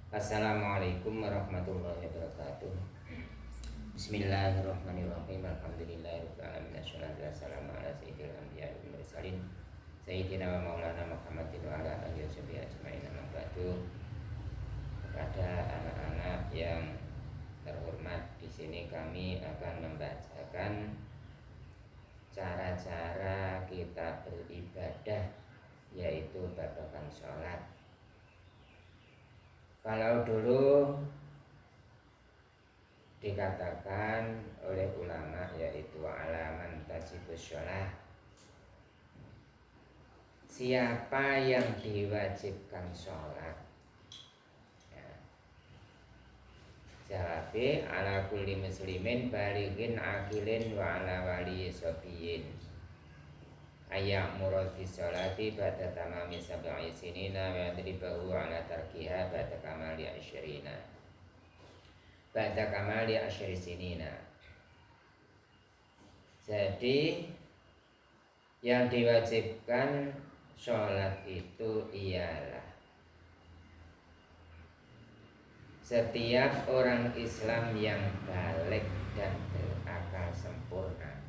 Assalamualaikum warahmatullahi wabarakatuh. Bismillahirrahmanirrahim. Alhamdulillahirabbil alamin. Wassalatu wassalamu ala sayyidil anbiya'i wal mursalin sayyidina wa maulana Muhammadin wa ala alihi washabihi ajmain. Amma ba'du. Kepada anak-anak yang terhormat, di sini kami akan membacakan cara-cara kita beribadah, yaitu babakan sholat. Kalau dulu dikatakan oleh ulama, yaitu alaman tajibus sholat, siapa yang diwajibkan sholat? Ya. Jawabnya ala kulli muslimin balighin akilin wa ala wali sobiyin ayak murad fi sholati ba'da tamami sab'i sinina wa yadribahu ala tarkiha ba'da kamali asyrina ba'da kamali asyri sinina. Jadi yang diwajibkan sholat itu ialah setiap orang Islam yang balik dan berakal sempurna,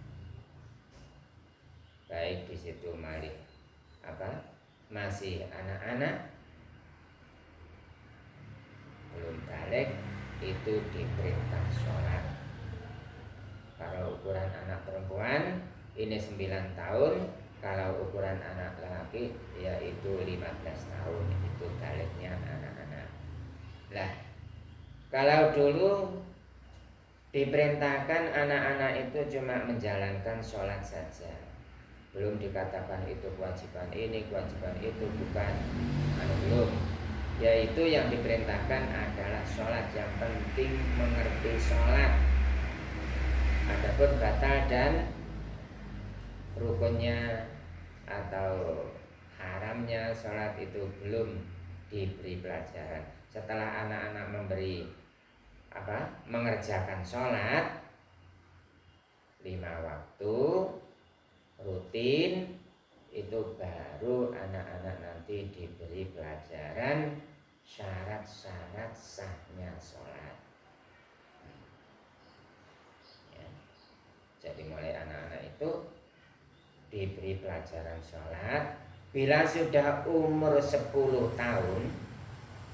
baik di situ masih anak-anak, belum balik, itu diperintah sholat. Kalau ukuran anak perempuan ini 9 tahun, kalau ukuran anak laki yaitu 15 tahun, itu baliknya anak-anak. Lah, kalau dulu diperintahkan anak-anak itu cuma menjalankan sholat saja, belum dikatakan itu kewajiban ini, kewajiban itu, bukan, belum. Yaitu yang diperintahkan adalah sholat, yang penting mengerti sholat. Adapun batal dan rukunnya atau haramnya sholat itu belum diberi pelajaran. Setelah anak-anak mengerjakan sholat 5 waktu rutin, itu baru anak-anak nanti diberi pelajaran syarat-syarat sahnya sholat. Ya. Jadi mulai anak-anak itu diberi pelajaran sholat. Bila sudah umur 10 tahun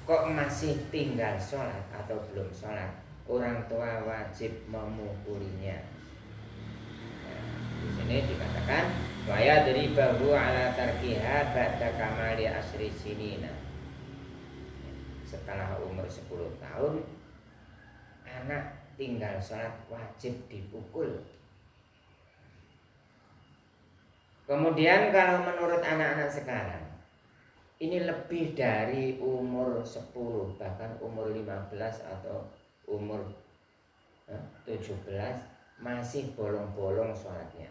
kok masih tinggal sholat atau belum sholat, orang tua wajib memukulinya. Di sini dikatakan wa yadribahu ala tarkiha ba'da kamali asri sinina. Setelah umur 10 tahun anak tinggal sholat wajib dipukul. Kemudian kalau menurut anak-anak sekarang ini lebih dari umur 10, bahkan umur 15 atau umur 17 masih bolong-bolong sholatnya.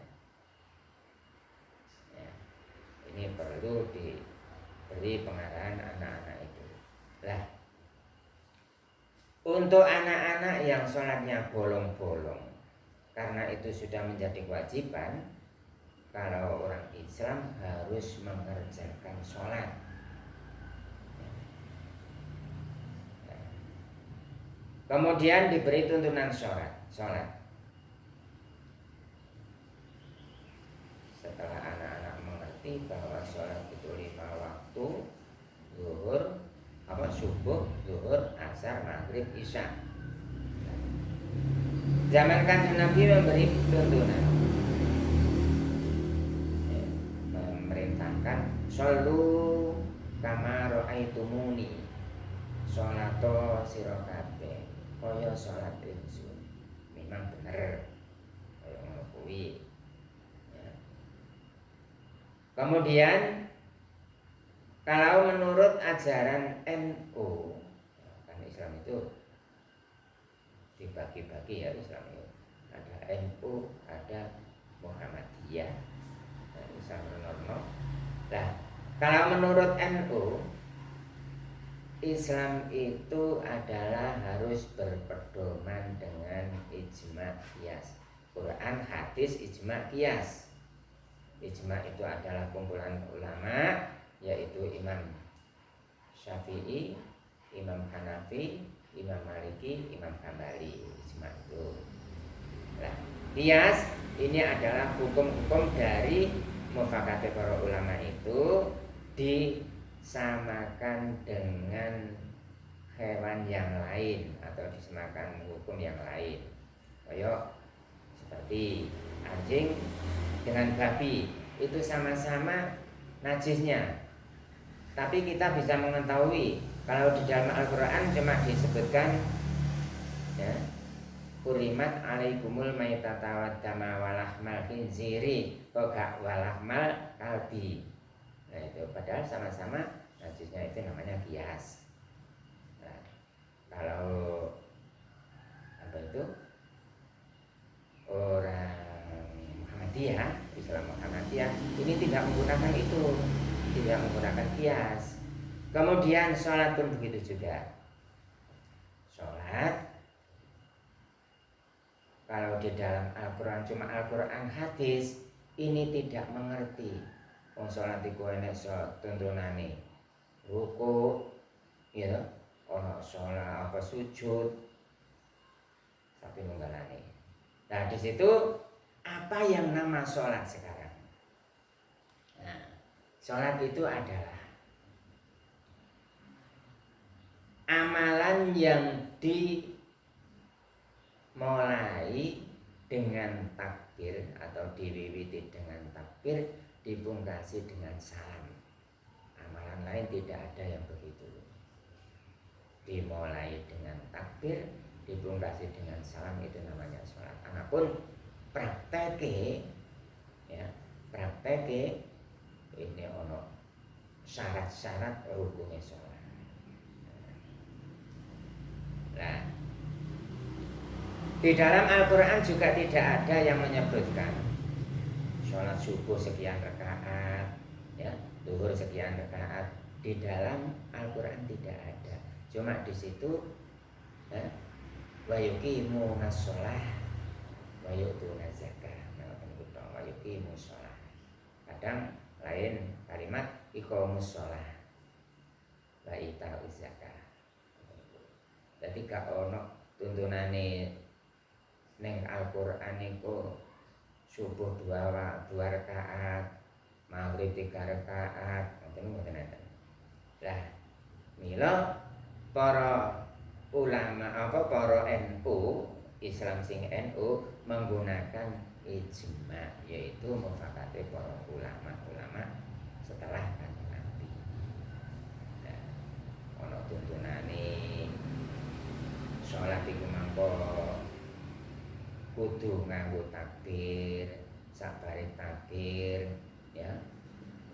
Ya, ini perlu diberi pengarahan anak-anak itu. Lah, untuk anak-anak yang sholatnya bolong-bolong, karena itu sudah menjadi kewajiban, kalau orang Islam harus mengerjakan sholat. Kemudian diberi tuntunan sholat. Setelah anak-anak mengerti bahwa sholat itu 5 waktu, subuh, zuhur, asar, maghrib, isya. Zaman Kanjeng Nabi memberi tuntunan, memerintahkan shollu kama ra'aitumuni, sholato sira kabeh kaya sholat ingsun. Memang bener kaya ngono kuwi. Ya. Kemudian kalau menurut ajaran NU, kan Islam itu dibagi-bagi ya, Islam itu ada NU, ada Muhammadiyah, Islam normal. Nah, kalau menurut NU, Islam itu adalah harus berpedoman dengan ijma' qiyas. Quran, hadis, ijma' qiyas. Ijma' itu adalah kumpulan ulama, yaitu Imam Syafi'i, Imam Hanafi, Imam Maliki, Imam Hambali, ijma itu. Nah, qiyas ini adalah hukum-hukum dari mufakate para ulama itu disamakan dengan hewan yang lain atau disamakan hukum yang lain. Kayak seperti anjing dengan babi itu sama-sama najisnya, tapi kita bisa mengetahui kalau di dalam Al-Quran cuma disebutkan ya, Kurimat alaikumul maitata waddama walahmal khinziri kok gak walahmal kalbi. Nah itu padahal sama-sama najisnya itu namanya qiyas. Nah, kalau apa itu orang Muhammadiyah, Islam Muhammadiyah ini tidak menggunakan itu, tidak menggunakan qiyas. Kemudian sholat pun begitu juga. Sholat kalau di dalam Al-Quran cuma Al-Quran hadis ini tidak mengerti. Wong sholat iku enek tuntunane ruku, ya, ono sholat apa sujud, tapi nunggalane. Nah di situ apa yang nama sholat sekarang? Nah, sholat itu adalah amalan yang dimulai dengan takbir atau diwiwiti dengan takbir, dipungkasi dengan salam. Amalan lain tidak ada yang begitu. Dimulai dengan takbir, dipungkasi dengan salam, itu namanya sholat. Anapun prakteke, ya, prakteke ini ono syarat-syarat rukunnya sholat. Nah, di dalam Al-Quran juga tidak ada yang menyebutkan sholat subuh sekian rakaat, ya, zuhur sekian rakaat. Di dalam Al-Quran tidak ada. Cuma di situ, ya, wa yuqimunas sholah wa yu'tuna zakah. Wa yuqimus sholah. Kadang lain kalimat iqamus sholah wa ita'uz zakah. Jadi gak ono tuntunane neng Al-Quran iku subuh 2 rakaat, maghrib 3 rakaat, ngoten. Lah, mila para ulama para NU, Islam sing NU menggunakan ijma, yaitu mufakate para ulama setelah kanjeng Nabi. Nah, ana tuntunane sholat iku mangko kudu nganggo takbir, sabare takbir, ya.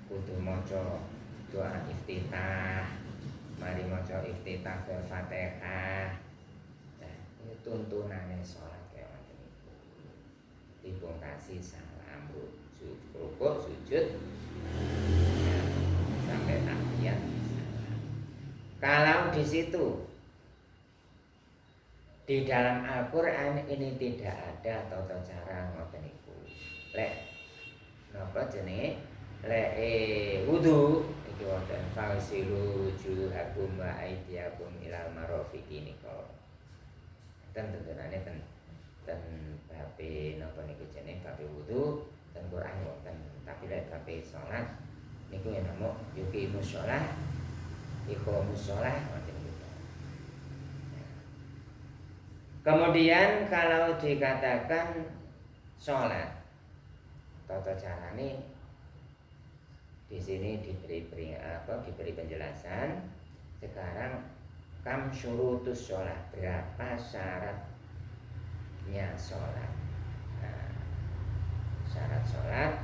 Kudu maca doa iftitah, mari maca iftitah fil Fatihah. Nah, ini tuntunane sholat kaya ngoten niku. Dipungkasi salam, rukuk, sujud, ya, sampai tahiyat salam. Kalau di situ di dalam Al-Quran ini tidak ada tata cara ngoten niku. Lek napa jenenge? Lek wudu iki wonten fasilu wujuhakum wa aydiyakum ilal marafiqi nika. Tentunane ten babe napa niku jenenge babe wudu ten Quran wonten. Tapi lek babe salat niku yen namung yuqimus shalah, iqamus shalah ngoten. Kemudian kalau dikatakan sholat, tata carane di sini diberi penjelasan. Sekarang kam syurutus sholat, berapa syaratnya sholat? Nah, syarat sholat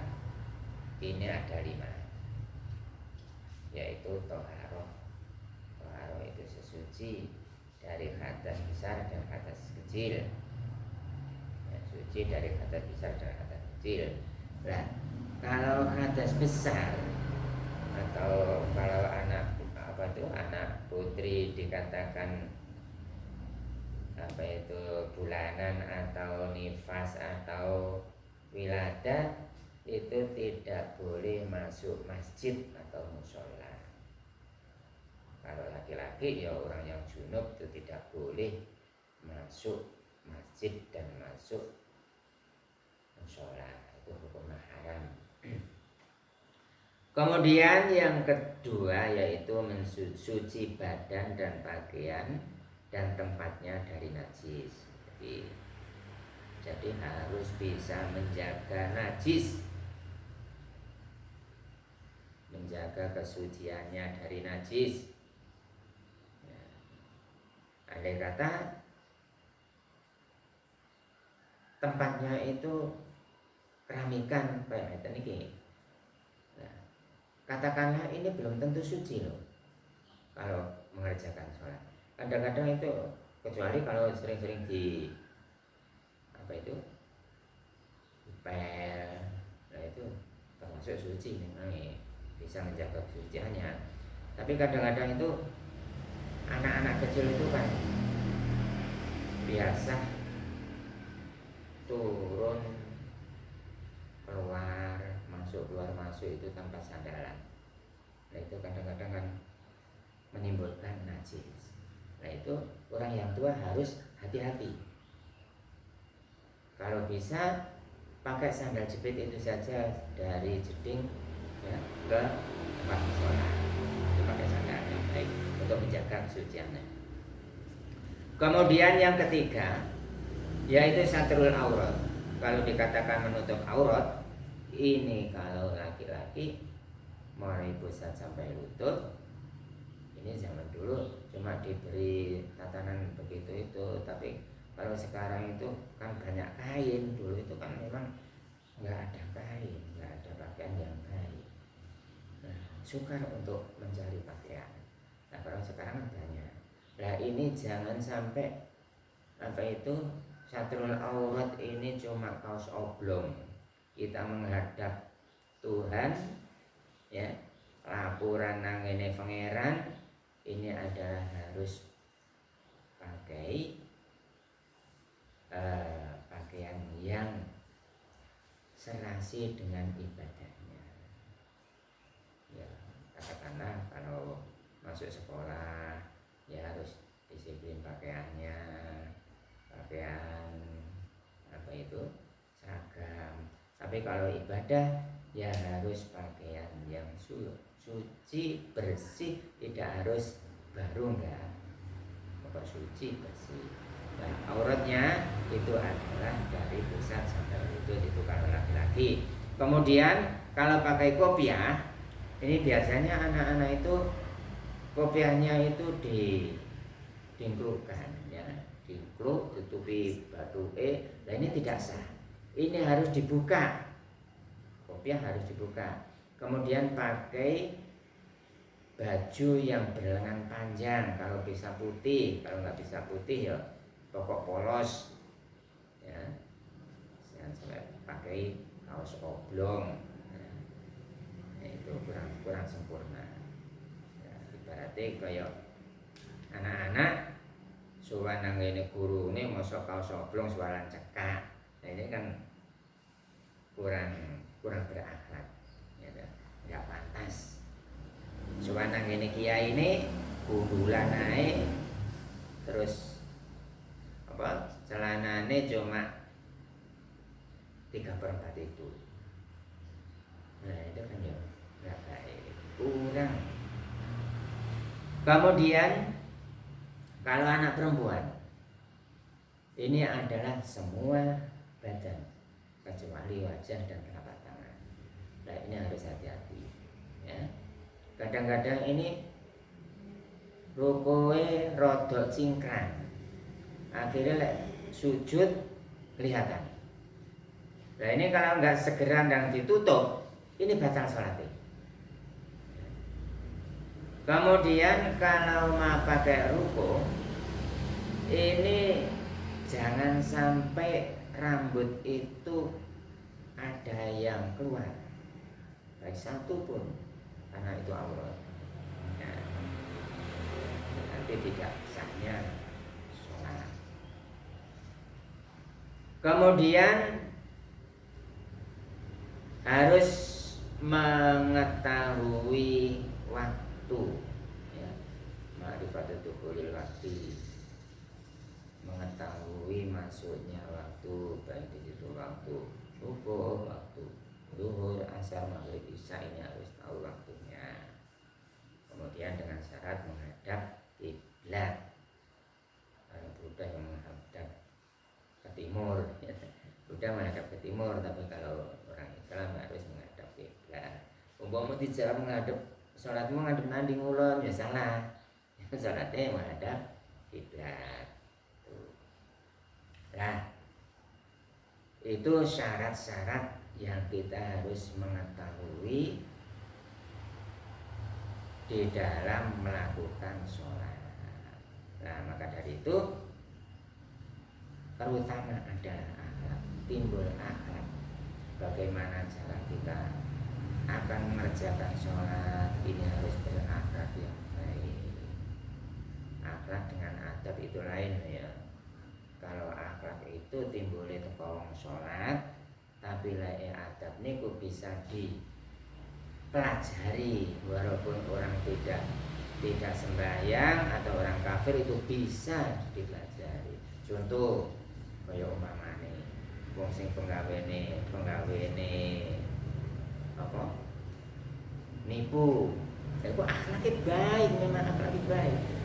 ini ada 5, yaitu toharoh. Toharoh itu sesuci dari hadas besar dan hadas kecil, ya, suci dari hadas besar dan hadas kecil. Nah, kalau hadas besar atau kalau anak putri dikatakan bulanan atau nifas atau wiladah, itu tidak boleh masuk masjid atau musola. Kalau laki-laki ya orang yang junub itu tidak boleh masuk masjid dan masuk sholat, itu hukumnya haram. Kemudian yang kedua yaitu mensuci badan dan pakaian dan tempatnya dari najis. Jadi harus bisa menjaga najis, menjaga kesuciannya dari najis. Andai kata tempatnya itu keramikan kayak ini, nah, katakanlah ini belum tentu suci loh kalau mengerjakan sholat. Kadang-kadang itu, kecuali kalau sering-sering di dipel, nah itu termasuk suci, memang bisa menjaga kesuciannya. Tapi kadang-kadang itu anak-anak kecil itu kan biasa turun keluar masuk itu tanpa sandalan. Nah itu kadang-kadang kan menimbulkan najis. Nah itu orang yang tua harus hati-hati. Kalau bisa pakai sandal jepit itu saja dari jeding ya, ke tempat sholat. Itu pakai sandal yang baik untuk menjaga kesuciannya. Kemudian yang ketiga yaitu satrul aurat. Kalau dikatakan menutup aurat, ini kalau laki-laki mulai pusat sampai lutut, ini zaman dulu cuma diberi tatanan begitu itu. Tapi kalau sekarang itu kan banyak kain, dulu itu kan memang nggak ada kain, nggak ada pakaian yang baik. Nah, sukar untuk mencari pakaian. Nah kalau sekarang banyak. Nah ini jangan sampai satrul aurat ini cuma kaos oblong. Kita menghadap Tuhan, ya, laporan nang ini pangeran, ini adalah harus pakai pakaian yang serasi dengan ibadahnya. Ya, katakanlah kalau masuk sekolah ya harus disiplin pakaiannya, pakaian seragam. Tapi kalau ibadah ya harus pakaian yang suci, bersih, tidak harus baru, enggak, pokok suci, bersih. Nah, auratnya itu adalah dari pusat sampai lutut, itu kalau laki-laki. Kemudian kalau pakai kopiah, ini biasanya anak-anak itu kopiahnya itu dingklukkan, ya, dingkluk, tutupi batu. Nah ini tidak sah. Ini harus dibuka. Kopiah harus dibuka. Kemudian pakai baju yang berlengan panjang, kalau bisa putih. Kalau nggak bisa putih ya pokok polos, ya, jangan sampai pakai kaos oblong. Nah, itu kurang sempurna. Ya, ibaratnya kayak anak-anak sowan nang ngene gurune mosok kaos oblong sowalan cekak. Nah ini kan kurang berakhlak, ya, nggak pantas. Sowan nang ngene kiai ini gundulan naik, terus celanane cuma 3/4 itu. Nah itu kan ya nggak baik, kurang. Kemudian kalau anak perempuan, ini adalah semua badan kecuali wajah dan telapak tangan. Nah ini harus hati-hati, ya. Kadang-kadang ini rukoe rodok cingkrang, akhirnya sujud kelihatan. Nah ini kalau nggak segera dan ditutup, ini batal sholatnya. Kemudian kalau mau pakai ruko, ini jangan sampai rambut itu ada yang keluar, baik satu pun, karena itu aurat. Nah, nanti tidak sahnya sholat. Kemudian harus mengetahui waktu, ya. ma'rifatu dukhulil waktu, mengetahui masuknya waktu, baik di situ waktu subuh, waktu zuhur, asar, maghrib, isya, ini harus tahu waktunya. Kemudian dengan syarat menghadap kiblat. Kalau Buddha yang menghadap ke timur, Buddha menghadap ke timur, tapi kalau orang Islam harus menghadap kiblat. Umpama dijawab menghadap sholatmu menghadap nandi ngulon, ya salah. Sholatnya menghadap kiblat. Nah, itu syarat-syarat yang kita harus mengetahui di dalam melakukan sholat. Nah, maka dari itu terutama adalah akhlak, timbul akhlak. Bagaimana cara kita akan mengerjakan sholat, ini harus berakhlak yang baik. Akhlak dengan adab itu lain ya. Kalau akhlak itu timbulnya teko wong sholat, tapi lae adab niku bisa dipelajari walaupun orang tidak sembahyang atau orang kafir itu bisa dipelajari. Contoh kaya umpamane wong sing penggawene apa? Nipu. Itu akhlaknya baik, memang akhlaknya baik.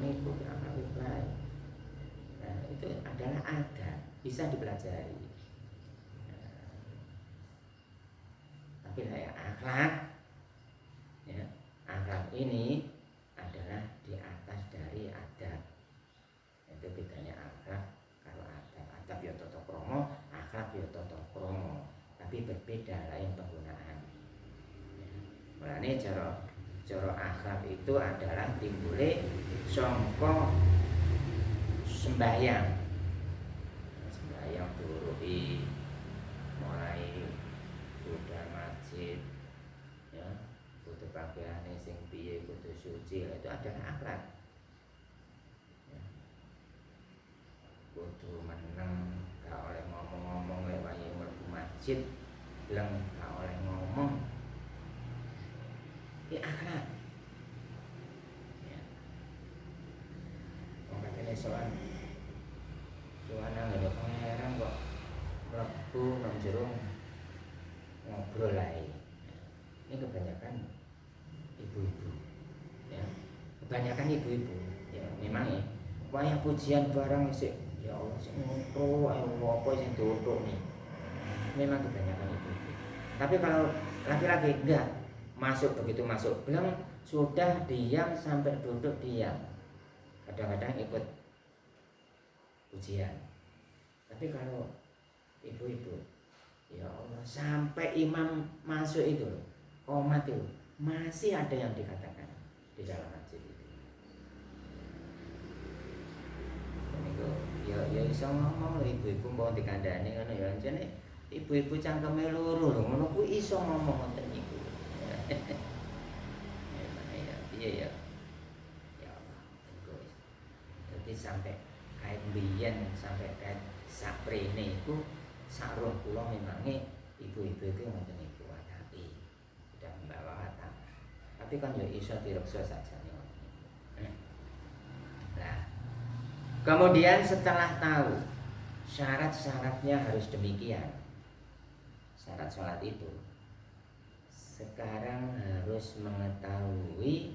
Nipu akhlaknya baik. Nah, itu adalah adab, bisa dipelajari. Tapi saya akhlak, ya, akhlak ini adalah di atas dari adab. Itu bedanya akhlak kalau adab. Adab ya tata krama, akhlak ya tata krama, tapi berbeda lain penggunaan. Mulane cara akhlak itu adalah timbule sangka sembahyang turuti mulai budal masjid ya, kudu pakaiane sing piye, kudu suci, itu adalah akhlak ya. Kudu meneng, gak oleh ngomong-ngomong lek wayahe mlebu masjid, bleng gak oleh ngomong, ini akhlak ya. Wong katene sowan nang ngene pangeran kok mlebu nang jero ngobrol ae. Ini kebanyakan ibu-ibu ya. Kebanyakan ibu-ibu ya, memang ya. Wayah pujian barang sik ya Allah sik ngono ae apa sing dothok nih. Memang kebanyakan ibu-ibu. Tapi kalau laki-laki enggak, masuk begitu masuk belum sudah diam sampai duduk diam, kadang-kadang ikut ujian. Tapi kalau ibu-ibu ya Allah sampai imam masuk itu komat itu masih ada yang dikatakan di dalam masjid itu. Niku ya iso ngomong ibu-ibu mau dikandani ngono ya jane ibu-ibu cangkeme loro lho ngono kuwi iso ngomong ngoten niku. Ya piye ya. Ya Allah, terus. Jadi sampai kayak biyen sampai kayak saprene iku saroh kula memangnya ibu-ibu itu ngoten niku tapi sudah membawa watak. Tapi kan ya iso direksa sajane ngoten niku. Nah, kemudian setelah tahu syarat-syaratnya harus demikian, syarat sholat itu, sekarang harus mengetahui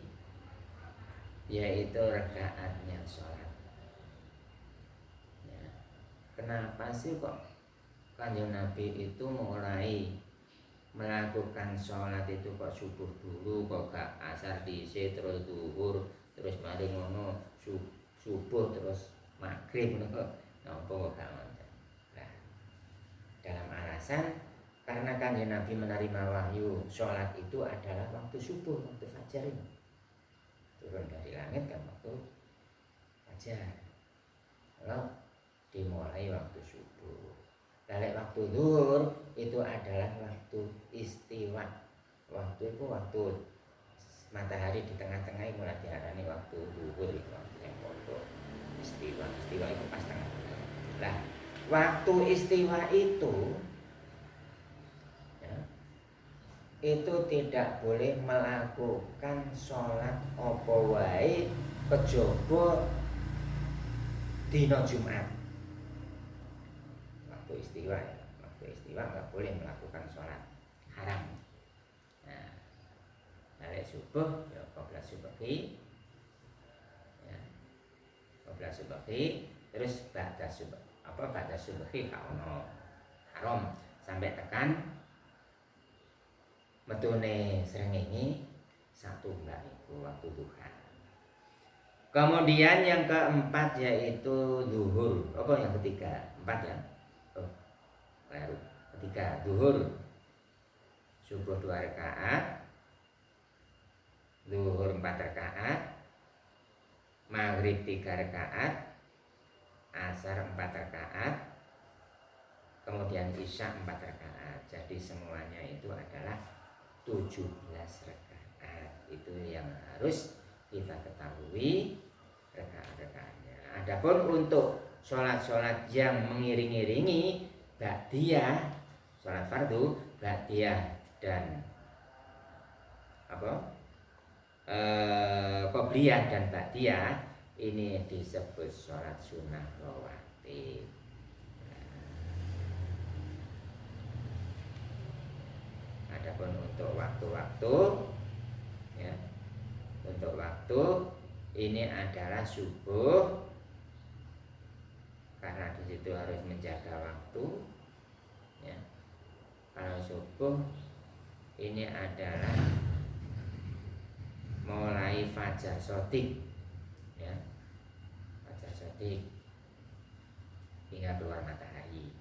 yaitu rakaatnya sholat. Ya. Kenapa sih kok Kanjeng Nabi itu mulai melakukan sholat itu kok subuh dulu, kok gak asar dhisik terus zuhur terus mari ngono subuh terus maghrib ngono, napa kok gak ngoten. Nah, dalam alasan karena Kanjeng Nabi menerima wahyu sholat itu adalah waktu subuh, waktu fajar ini. Turun dari langit kan waktu fajar. Kalau dimulai waktu subuh. Lalu waktu zuhur itu adalah waktu istiwa. Waktu itu waktu matahari di tengah-tengah mulai diarani waktu zuhur, itu waktu yang pondok. Istiwa itu pas tengah-tengah. Nah, waktu istiwa itu itu tidak boleh melakukan sholat apa wae kejaba dina Jumat. Waktu istiwa ya. Waktu istiwa nggak boleh melakukan sholat haram. Nah, balik subuh ya qabla subuhi, ya, qabla subuhi, terus ba'da subuh ba'da subuhi gak ono haram sampai tekan metune srengenge satu mbak itu waktu duha. Kemudian yang keempat yaitu zuhur. Apa yang ketiga? Empat ya? Oh, baru. Ketiga, zuhur. Subuh 2 rakaat, zuhur 4 rakaat, maghrib 3 rakaat, asar 4 rakaat, kemudian isya 4 rakaat. Jadi semuanya itu adalah 17 rakaat. Itu yang harus kita ketahui rakaat-rakaatnya. Adapun untuk sholat-sholat yang mengiring-iringi ba'diyah, sholat fardu, ba'diyah dan qobliyah dan ba'diyah, ini disebut sholat sunnah rawatib. Adapun untuk waktu-waktu, ya, untuk waktu ini adalah subuh, karena di situ harus menjaga waktu, ya. Kalau subuh ini adalah mulai fajar sodik, ya, fajar sodik hingga keluar matahari.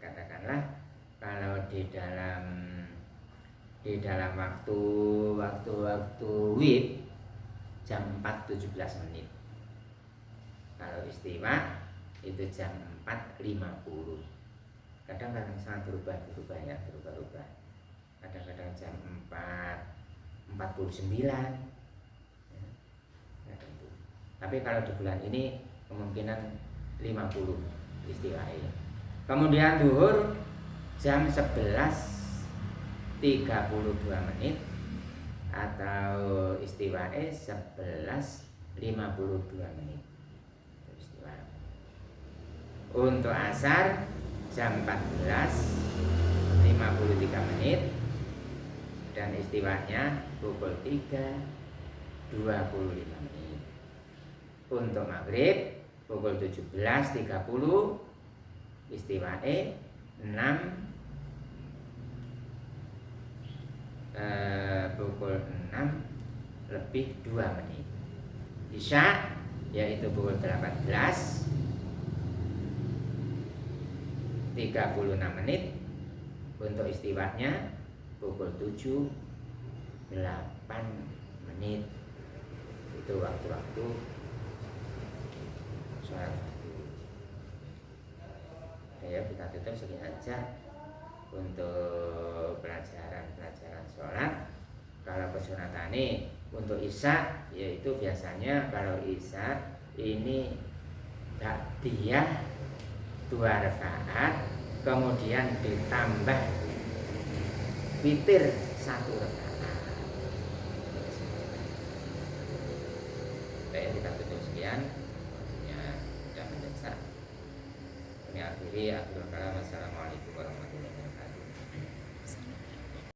Katakanlah kalau di dalam waktu wib jam 4.17 menit. Kalau istiwa itu jam 4.50. Kadang-kadang sangat berubah ya, berubah. Kadang-kadang jam 4.49 ya, tentu. Tapi kalau di bulan ini kemungkinan 50 istiwanya. Kemudian zuhur jam 11.32 menit atau istiwae 11.52 menit. Istiwa. Untuk asar jam 14.53 menit dan istiwanya pukul 3.25 menit. Untuk maghrib pukul 17.30, istiwae 6 pukul 6 lebih 2 menit. Isya yaitu pukul 18.36 menit. Untuk istiwanya pukul 7.08 menit. Itu waktu-waktu sholat. Ya, kita tutup segini aja untuk pelajaran sholat. Kalau kesunatan ini untuk isya, yaitu biasanya kalau isya ini ba'diyah 2 rakaat, kemudian ditambah witir 1 rakaat. Baik, kita tutup sekian. Ya, sudah mendesak. Kami akhiri. Assalamualaikum warahmatullahi wabarakatuh.